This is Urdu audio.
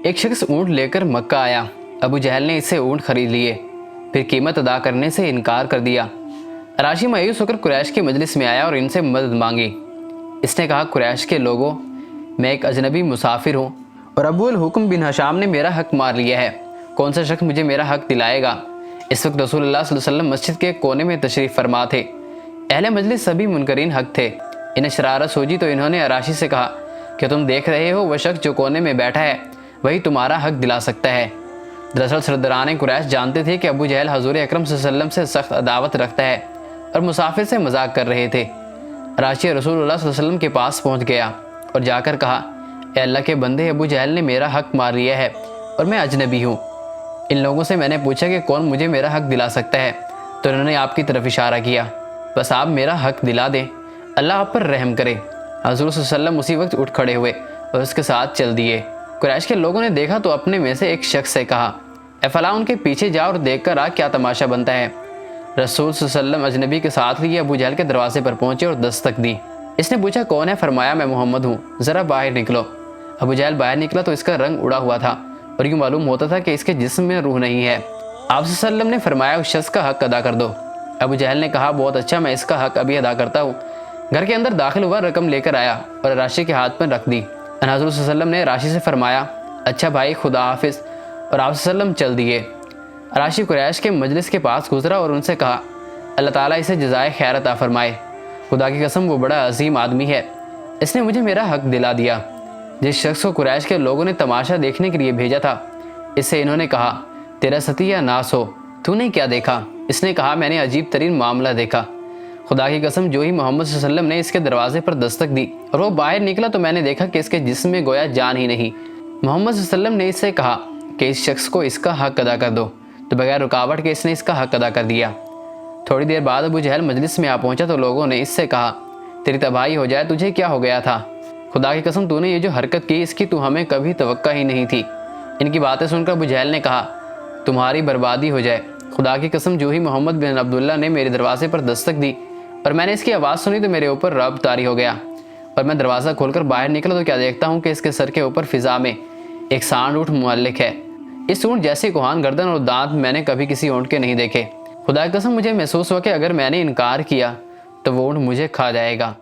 ایک شخص اونٹ لے کر مکہ آیا۔ ابو جہل نے اس سے اونٹ خرید لیے، پھر قیمت ادا کرنے سے انکار کر دیا۔ راشی مایوس ہو کر قریش کی مجلس میں آیا اور ان سے مدد مانگی۔ اس نے کہا، قریش کے لوگوں، میں ایک اجنبی مسافر ہوں اور ابو الحکم بن حشام نے میرا حق مار لیا ہے۔ کون سا شخص مجھے میرا حق دلائے گا؟ اس وقت رسول اللہ صلی اللہ علیہ وسلم مسجد کے کونے میں تشریف فرما تھے۔ اہل مجلس سبھی منکرین حق تھے۔ انہیں شرارت سوچی تو انہوں نے اراشی سے کہا کہ تم دیکھ رہے ہو وہ شخص جو کونے میں بیٹھا ہے وہی تمہارا حق دلا سکتا ہے۔ دراصل سرداران قریش جانتے تھے کہ ابو جہل حضور اکرم صلی اللہ علیہ وسلم سے سخت عداوت رکھتا ہے اور مسافر سے مذاق کر رہے تھے۔ اراشی رسول اللہ صلی اللہ علیہ وسلم کے پاس پہنچ گیا اور جا کر کہا، اے اللہ کے بندے، ابو جہل نے میرا حق مار لیا ہے اور میں اجنبی ہوں۔ ان لوگوں سے میں نے پوچھا کہ کون مجھے میرا حق دلا سکتا ہے، تو انہوں نے آپ کی طرف اشارہ کیا۔ بس آپ میرا حق دلا دیں، اللہ آپ پر رحم کرے۔ حضور صلی اللہ علیہ وسلم اسی وقت اٹھ کھڑے ہوئے اور اس کے ساتھ چل دیے۔ قریش کے لوگوں نے دیکھا تو اپنے میں سے ایک شخص سے کہا، اے فلاں، ان کے پیچھے جا اور دیکھ کر آ کیا تماشا بنتا ہے۔ رسول صلی اللہ علیہ وسلم اجنبی کے ساتھ لیے ابو جہل کے دروازے پر پہنچے اور دستک دی۔ اس نے پوچھا، کون ہے؟ فرمایا، میں محمد ہوں، ذرا باہر نکلو۔ ابو جہل باہر نکلا تو اس کا رنگ اڑا ہوا تھا اور یوں معلوم ہوتا تھا کہ اس کے جسم میں روح نہیں ہے۔ آپ صلی اللہ علیہ وسلم نے فرمایا، اس شخص کا حق ادا کر دو۔ ابو جہل نے کہا، بہت اچھا، میں اس کا حق ابھی ادا کرتا ہوں۔ گھر کے اندر داخل ہوا، رقم لے کر آیا اور راشی کے ہاتھ میں رکھ دی۔ حضور صلی اللہ علیہ وسلم نے راشی سے فرمایا، اچھا بھائی، خدا حافظ، اور آپ صلی اللہ علیہ وسلم چل دیے۔ راشی قریش کے مجلس کے پاس گزرا اور ان سے کہا، اللہ تعالیٰ اسے جزائے خیر عطا فرمائے، خدا کی قسم وہ بڑا عظیم آدمی ہے، اس نے مجھے میرا حق دلا دیا۔ جس شخص کو قریش کے لوگوں نے تماشا دیکھنے کے لیے بھیجا تھا، اس سے انہوں نے کہا، تیرا ستیہ ناس ہو، تو نے کیا دیکھا؟ اس نے کہا، میں نے عجیب ترین معاملہ دیکھا۔ خدا کی قسم، جو ہی محمد صلی اللہ علیہ وسلم نے اس کے دروازے پر دستک دی اور وہ باہر نکلا تو میں نے دیکھا کہ اس کے جسم میں گویا جان ہی نہیں۔ محمد صلی اللہ علیہ وسلم نے اس سے کہا کہ اس شخص کو اس کا حق ادا کر دو، تو بغیر رکاوٹ کے اس نے اس کا حق ادا کر دیا۔ تھوڑی دیر بعد ابو جہل مجلس میں آ پہنچا تو لوگوں نے اس سے کہا، تیری تباہی ہو جائے، تجھے کیا ہو گیا تھا؟ خدا کی قسم، تو نے یہ جو حرکت کی اس کی تو ہمیں کبھی توقع ہی نہیں تھی۔ ان کی باتیں سن کر ابو جہل نے کہا، تمہاری بربادی ہو جائے، خدا کی قسم، جو ہی محمد بن عبداللہ نے میرے دروازے پر دستک دی اور میں نے اس کی آواز سنی تو میرے اوپر رعب طاری ہو گیا، اور میں دروازہ کھول کر باہر نکلا تو کیا دیکھتا ہوں کہ اس کے سر کے اوپر فضا میں ایک سانڈ اونٹ معلق ہے۔ اس اونٹ جیسے کوہان گردن اور دانت میں نے کبھی کسی اونٹ کے نہیں دیکھے۔ خدا کی قسم، مجھے محسوس ہوا کہ اگر میں نے انکار کیا تو وہ اونٹ مجھے کھا جائے گا۔